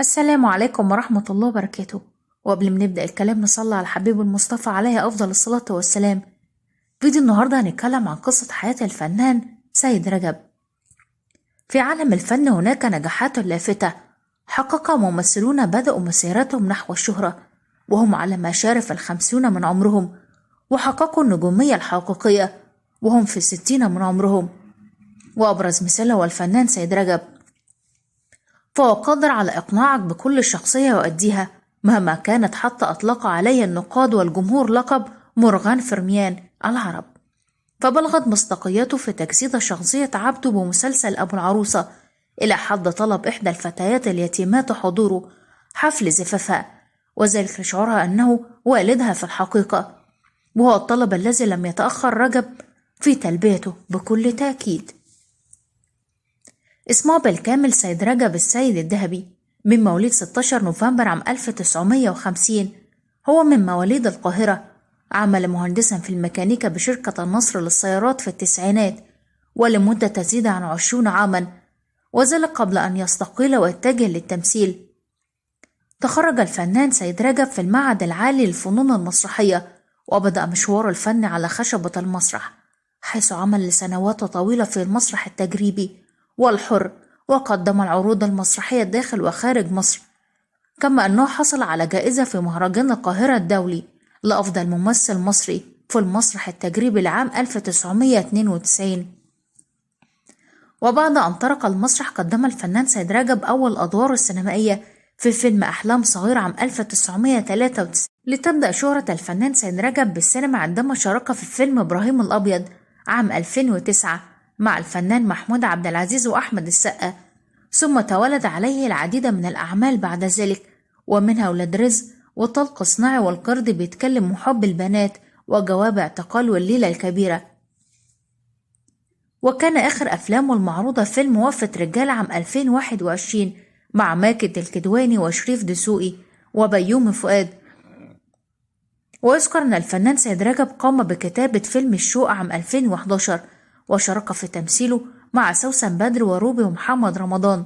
السلام عليكم ورحمة الله وبركاته. وقبل ما نبدأ الكلام نصلي على الحبيب المصطفى عليه أفضل الصلاة والسلام. فيديو النهاردة هنتكلم عن قصة حياة الفنان سيد رجب. في عالم الفن هناك نجاحات لافتة حقق ممثلون بدأوا مسيرتهم نحو الشهرة وهم على مشارف 50 من عمرهم، وحققوا النجومية الحقيقية وهم في 60 من عمرهم، وأبرز مثال هو الفنان سيد رجب، فهو قادر على إقناعك بكل شخصية يؤديها مهما كانت، حتى أطلق عليه النقاد والجمهور لقب مورغان فرميان العرب. فبلغت مصداقيته في تجسيد شخصية عبده بمسلسل أبو العروسة إلى حد طلب إحدى الفتيات اليتيمات حضوره حفل زفافها، وذلك لشعورها أنه والدها في الحقيقة، وهو الطلب الذي لم يتأخر رجب في تلبيته بكل تأكيد. اسمه بالكامل سيد رجب السيد الذهبي، من مواليد 16 نوفمبر عام 1950. هو من مواليد القاهرة، عمل مهندسا في الميكانيكا بشركة النصر للسيارات في التسعينات ولمدة تزيد عن 20 عاما، وذلك قبل أن يستقيل ويتجه للتمثيل. تخرج الفنان سيد رجب في المعهد العالي للفنون المسرحية، وبدأ مشوار الفن على خشبة المسرح، حيث عمل لسنوات طويلة في المسرح التجريبي والحر، وقدم العروض المسرحية داخل وخارج مصر، كما أنه حصل على جائزة في مهرجان القاهرة الدولي لأفضل ممثل مصري في المسرح التجريبي لعام 1992. وبعد أن طرق المسرح قدم الفنان سيد رجب أول أدواره السينمائية في فيلم أحلام صغيرة عام 1993، لتبدأ شهرة الفنان سيد رجب بالسينما عندما شارك في فيلم إبراهيم الأبيض عام 2009 مع الفنان محمود عبد العزيز وأحمد السقا، ثم توالد عليه العديد من الأعمال بعد ذلك، ومنها ولاد رزق وطلق صناعي والقرد بيتكلم محب البنات وجواب اعتقال والليلة الكبيرة. وكان آخر أفلامه المعروضة فيلم وقفة رجال عام 2021 مع ماجد الكدواني وشريف دسوقي وبيومي فؤاد. ويذكر أن الفنان سيد رجب قام بكتابة فيلم الشوق عام 2011 وشارك في تمثيله مع سوسن بدر وروبي ومحمد رمضان.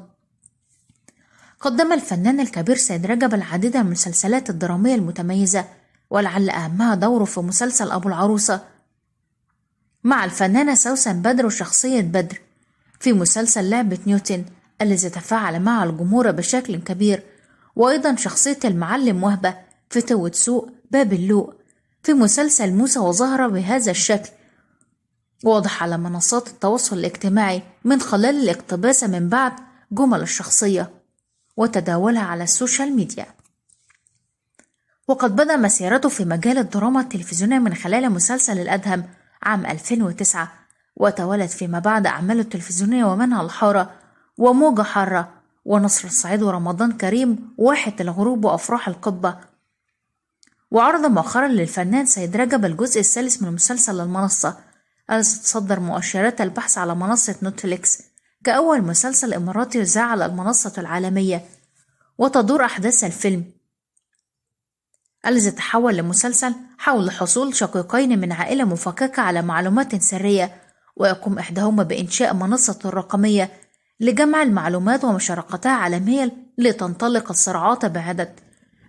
قدم الفنان الكبير سيد رجب العديد من المسلسلات الدرامية المتميزة، ولعل أهمها دوره في مسلسل أبو العروسة مع الفنانة سوسن بدر وشخصية بدر في مسلسل لعبة نيوتن الذي تفاعل مع الجمهور بشكل كبير، وأيضا شخصية المعلم وهبة في توة سوق باب اللوق في مسلسل موسى، وظهر بهذا الشكل واضح على منصات التواصل الاجتماعي من خلال الاقتباس من بعض جمل الشخصية وتداولها على السوشيال ميديا. وقد بدأ مسيرته في مجال الدراما التلفزيونية من خلال مسلسل الأدهم عام 2009، وتوالت فيما بعد أعماله التلفزيونية ومنها الحارة وموجة حارة ونصر الصعيد ورمضان كريم واحة الغروب وأفراح القبة. وعرض مؤخرا للفنان سيد رجب الجزء الثالث من مسلسل المنصة الذي تصدر مؤشرات البحث على منصة نتفليكس كأول مسلسل إماراتي يذاع على المنصة العالمية. وتدور أحداث الفيلم الذي تحول لمسلسل حول حصول شقيقين من عائلة مفككة على معلومات سرية، ويقوم إحداهما بإنشاء منصة رقمية لجمع المعلومات ومشاركتها عالميا لتنطلق الصراعات بعدد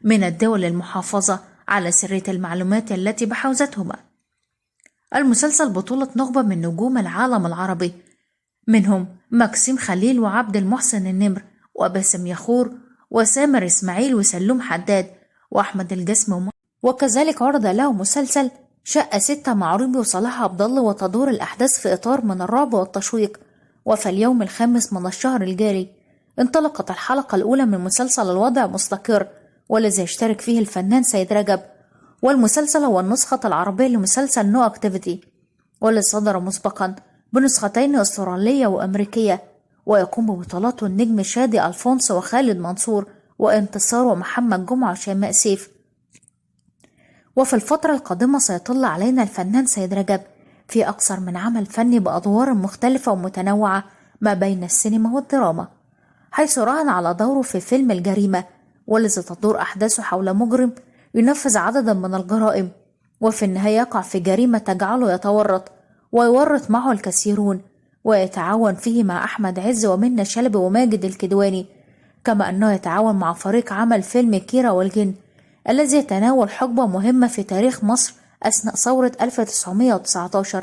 من الدول المحافظة على سرية المعلومات التي بحوزتهما. المسلسل بطولة نخبة من نجوم العالم العربي، منهم مكسيم خليل وعبد المحسن النمر وباسم يخور وسامر إسماعيل وسلوم حداد وأحمد الجسم. وكذلك عرض له مسلسل شقة 6 مع روبي وصلاح عبد الله، وتدور الأحداث في إطار من الرعب والتشويق. وفي اليوم الخامس من الشهر الجاري انطلقت الحلقة الأولى من مسلسل الوضع مستقر، والذي يشترك فيه الفنان سيد رجب. والمسلسل هو النسخة العربية لمسلسل نو أكتيفيتي، والذي صدر مسبقا بنسختين أسترالية وأمريكية، ويقوم ببطولاته النجم شادي ألفونسو وخالد منصور وانتصار ومحمد جمعة وشيماء سيف. وفي الفترة القادمة سيطل علينا الفنان سيد رجب في أكثر من عمل فني بأدوار مختلفة ومتنوعة ما بين السينما والدراما، حيث راهن على دوره في فيلم الجريمة، والذي تدور أحداثه حول مجرم ينفذ عددا من الجرائم، وفي النهاية يقع في جريمة تجعله يتورط ويورط معه الكثيرون، ويتعاون فيه مع أحمد عز ومنة شلبي وماجد الكدواني، كما أنه يتعاون مع فريق عمل فيلم كيرة والجن الذي يتناول حقبة مهمة في تاريخ مصر أثناء ثورة 1919،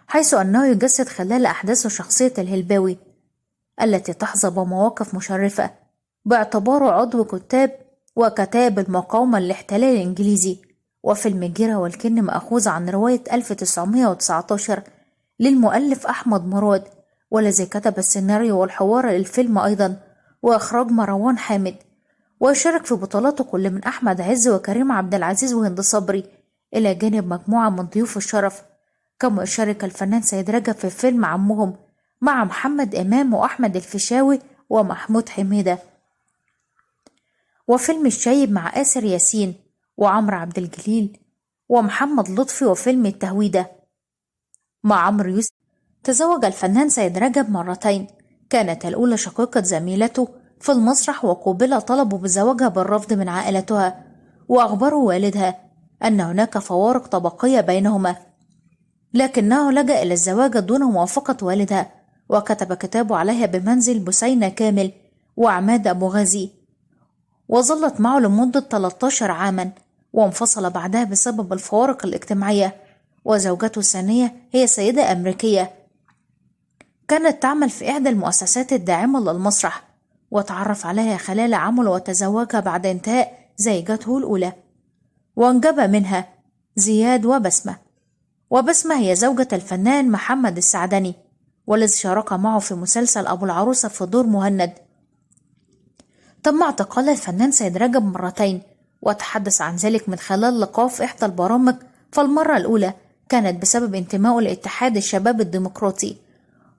حيث أنه يجسد خلال أحداثه شخصية الهلباوي التي تحظى بمواقف مشرفة باعتباره عضو وكتاب المقاومة للاحتلال الإنجليزي. وفيلم كيرة والجن مأخوذ عن رواية 1919 للمؤلف أحمد مراد، والذي كتب السيناريو والحوار للفيلم أيضا، وإخراج مروان حامد. ويشارك في بطولاته كل من أحمد عز وكريم عبد العزيز وهند صبري، إلى جانب مجموعة من ضيوف الشرف. كما يشارك الفنان سيد رجب في فيلم عمهم مع محمد إمام وأحمد الفيشاوي ومحمود حميدة، وفيلم الشايب مع آسر ياسين وعمرو عبد الجليل ومحمد لطفي، وفيلم التهويدة مع عمرو يوسف. تزوج الفنان سيد رجب مرتين، كانت الأولى شقيقة زميلته في المسرح، وقوبل طلبه بزواجها بالرفض من عائلتها، وأخبروا والدها أن هناك فوارق طبقية بينهما، لكنه لجأ إلى الزواج دون موافقة والدها، وكتب كتابه عليها بمنزل بسينة كامل وعماد أبو غازي، وظلت معه لمدة 13 عاما، وانفصل بعدها بسبب الفوارق الاجتماعية. وزوجته الثانية هي سيدة أمريكية كانت تعمل في إحدى المؤسسات الداعمة للمسرح، وتعرف عليها خلال عمله وتزوجها بعد انتهاء زيجته الأولى، وانجب منها زياد وبسمة هي زوجة الفنان محمد السعدني، والذي شارك معه في مسلسل أبو العروسة في دور مهند. تم اعتقال الفنان سيد رجب مرتين، وتحدث عن ذلك من خلال لقاء في إحدى البرامج. فالمرة الأولى كانت بسبب انتمائه لاتحاد الشباب الديمقراطي،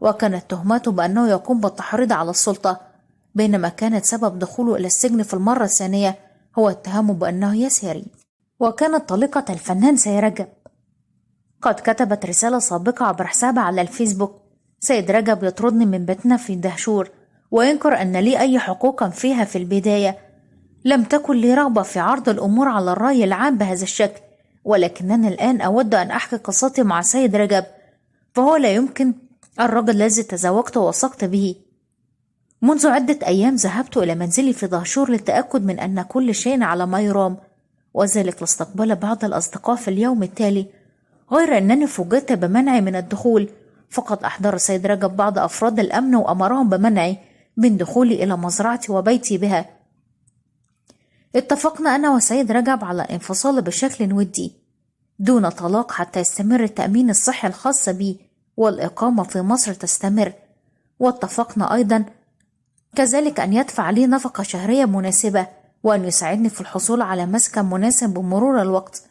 وكانت تهمته بأنه يقوم بالتحريض على السلطة، بينما كانت سبب دخوله إلى السجن في المرة الثانية هو اتهامه بأنه يساري. وكانت طليقة الفنان سيد رجب قد كتبت رسالة سابقة عبر حسابها على الفيسبوك: سيد رجب يطردني من بيتنا في دهشور وينكر أن لي أي حقوقا فيها في البداية. لم تكن لي رغبة في عرض الأمور على الرأي العام بهذا الشكل، ولكنني الآن أود أن أحكي قصتي مع سيد رجب، فهو لا يمكن الرجل الذي تزوجت ووثقت به. منذ عدة أيام ذهبت إلى منزلي في دهشور للتأكد من أن كل شيء على ما يرام، وذلك لاستقبال بعض الأصدقاء في اليوم التالي، غير أنني فوجئت بمنعي من الدخول، فقد أحضر سيد رجب بعض أفراد الأمن وأمرهم بمنعي من دخولي إلى مزرعتي وبيتي بها. اتفقنا أنا وسيد رجب على الانفصال بشكل ودي دون طلاق حتى يستمر التأمين الصحي الخاص بي والإقامة في مصر تستمر، واتفقنا أيضا كذلك أن يدفع لي نفقة شهرية مناسبة، وأن يساعدني في الحصول على مسكن مناسب بمرور الوقت.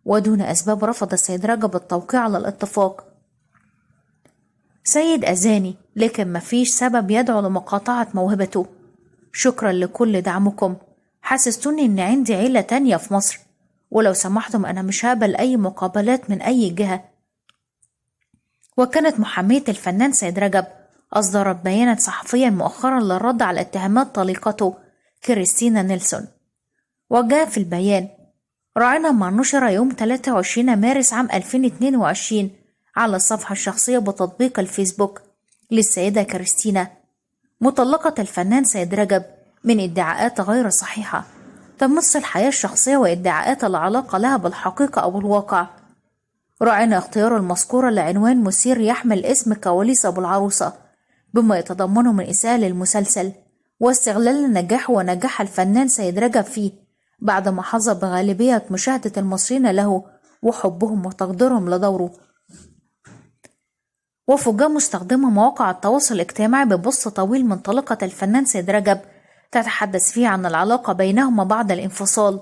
ودون أسباب رفض السيد رجب التوقيع على الاتفاق. سيد أذاني، لكن مفيش سبب يدعو لمقاطعة موهبته. شكرا لكل دعمكم، حسستوني إن عندي عيلة تانية في مصر، ولو سمحتم أنا مش هقبل أي مقابلات من أي جهة. وكانت محامية الفنان سيد رجب أصدرت بيانا صحفيا مؤخرا للرد على اتهامات طليقته كريستينا نيلسون، وجاء في البيان: راعينا ما نشر يوم 23 مارس عام 2022 على الصفحة الشخصية بتطبيق الفيسبوك للسيدة كريستينا مطلقة الفنان سيد رجب من ادعاءات غير صحيحة تمس الحياة الشخصية وادعاءات العلاقة لها بالحقيقة أو الواقع. راعينا اختيار المذكورة لعنوان مثير يحمل اسم كواليس أبو العروسة، بما يتضمنه من إساءة للمسلسل واستغلال النجاح ونجاح الفنان سيد رجب فيه بعدما حظى بغالبية مشاهدة المصريين له وحبهم وتقديرهم لدوره. وفوجئ مستخدمة مواقع التواصل الاجتماعي ببوست طويل من طليقة الفنان سيد رجب تتحدث فيه عن العلاقة بينهما بعد الانفصال.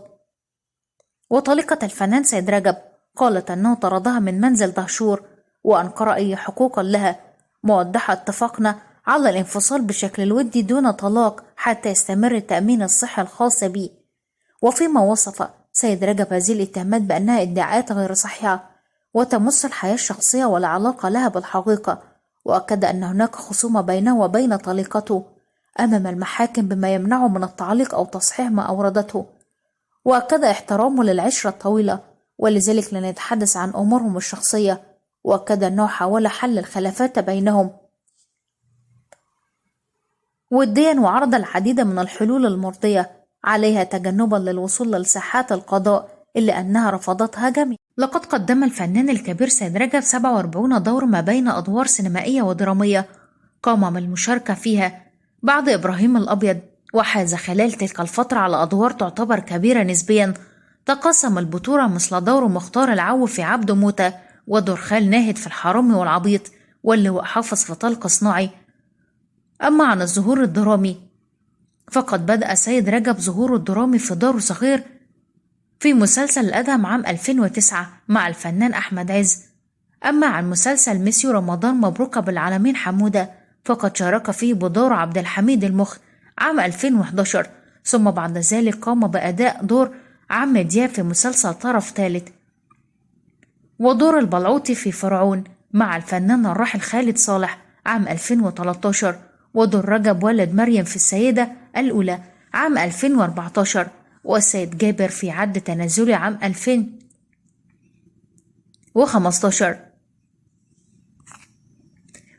وطليقة الفنان سيد رجب قالت أنه طردها من منزل دهشور وأنكر أي حقوق لها، موضحة: اتفقنا على الانفصال بشكل الودي دون طلاق حتى يستمر التأمين الصحي الخاص بي. وفيما وصف سيد رجب هذه الاتهامات بأنها ادعاءات غير صحيحة وتمس الحياة الشخصية ولا علاقة لها بالحقيقة، وأكد أن هناك خصومة بينه وبين طليقته أمام المحاكم بما يمنعه من التعليق أو تصحيح ما أوردته، وأكد احترامه للعشرة الطويلة ولذلك لن يتحدث عن أمورهم الشخصية، وأكد أنه حاول حل الخلافات بينهم. وديا وعرض العديد من الحلول المرضية عليها تجنبا للوصول لساحات القضاء إلا أنها رفضتها جميعا. لقد قدم الفنان الكبير سيد رجب 47 دور ما بين أدوار سينمائية ودرامية قام بالمشاركة فيها بعد إبراهيم الأبيض، وحاز خلال تلك الفترة على أدوار تعتبر كبيرة نسبيا. تقسم البطولة مثل دور مختار العو في عبده موتة، ودور خال ناهد في الحرامي والعبيط، واللواء حافظ في طلق صناعي. أما عن الظهور الدرامي فقد بدأ سيد رجب ظهوره الدرامي في دور صغير في مسلسل الأدهم عام 2009 مع الفنان أحمد عز. أما عن مسلسل ميسيو رمضان مبروك بالعالمين حمودة فقد شارك فيه بدور عبد الحميد المخ عام 2011، ثم بعد ذلك قام بأداء دور عم دياب في مسلسل طرف ثالث، ودور البلعوطي في فرعون مع الفنان الراحل خالد صالح عام 2013، ودور رجب والد مريم في السيدة الأولى عام 2014، والسيد جابر في عد تنازلي عام 2015.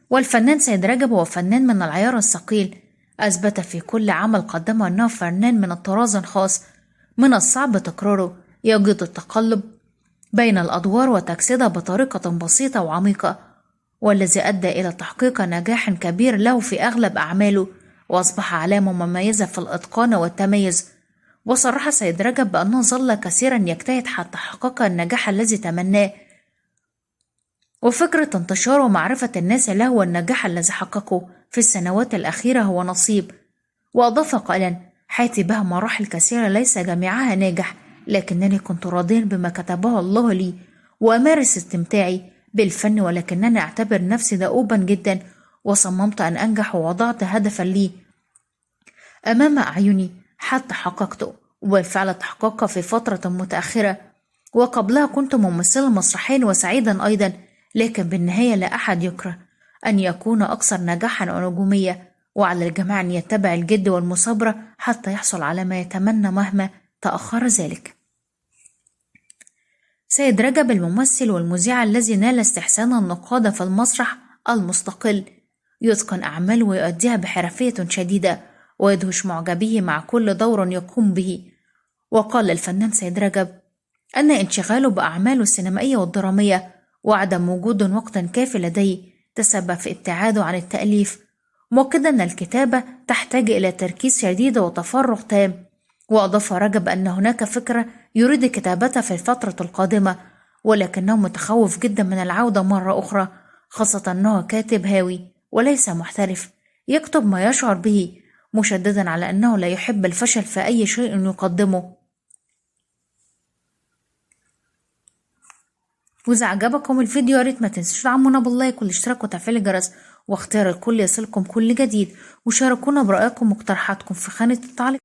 والفنان سيد رجب هو فنان من العيار الثقيل، أثبت في كل عمل قدمه أنه فنان من الطراز الخاص، من الصعب تكراره، يجد التقلب بين الأدوار وتجسيدها بطريقة بسيطة وعميقة، والذي أدى إلى تحقيق نجاح كبير له في أغلب أعماله، وأصبح علامة مميزة في الإتقان والتميز. وصرح سيد رجب بأنه ظل كثيرا يجتهد حتى حقق النجاح الذي تمناه، وفكرة انتشار ومعرفة الناس له والنجاح الذي حققه في السنوات الأخيرة هو نصيب. وأضاف قائلا: حياتي بها مراحل كثيرة ليس جميعها ناجح، لكنني كنت راضيا بما كتبه الله لي، وأمارس استمتاعي بالفن، ولكنني أعتبر نفسي دؤوبا جدا، وصممت أن أنجح ووضعت هدفا لي أمام أعيني حتى حققته، وبالفعل تحقق في فترة متأخرة، وقبلها كنت ممثلا مسرحيا وسعيدا أيضا، لكن بالنهاية لا أحد يكره أن يكون أكثر نجاحا ونجومية، وعلى الجميع أن يتبع الجد والمثابرة حتى يحصل على ما يتمنى مهما تأخر ذلك. سيد رجب الممثل والمذيع الذي نال استحسان النقاد في المسرح المستقل، يتقن أعماله ويؤديها بحرفية شديدة، ويدهش معجبيه مع كل دور يقوم به. وقال الفنان سيد رجب أن انشغاله بأعماله السينمائية والدرامية وعدم وجود وقت كافي لديه تسبب في ابتعاده عن التأليف، مؤكدا أن الكتابة تحتاج إلى تركيز شديد وتفرغ تام. وأضاف رجب أن هناك فكرة يريد كتابتها في الفترة القادمة، ولكنه متخوف جدا من العودة مرة أخرى، خاصة أنه كاتب هاوي وليس محترف يكتب ما يشعر به، مشددا على أنه لا يحب الفشل في أي شيء يقدمه. وإذا عجبكم الفيديو ياريت ما تنسوش تدعمونا باللايك والاشتراك وتفعيل الجرس واختيار الكل يصلكم كل جديد، وشاركونا برأيكم واقتراحاتكم في خانة التعليق.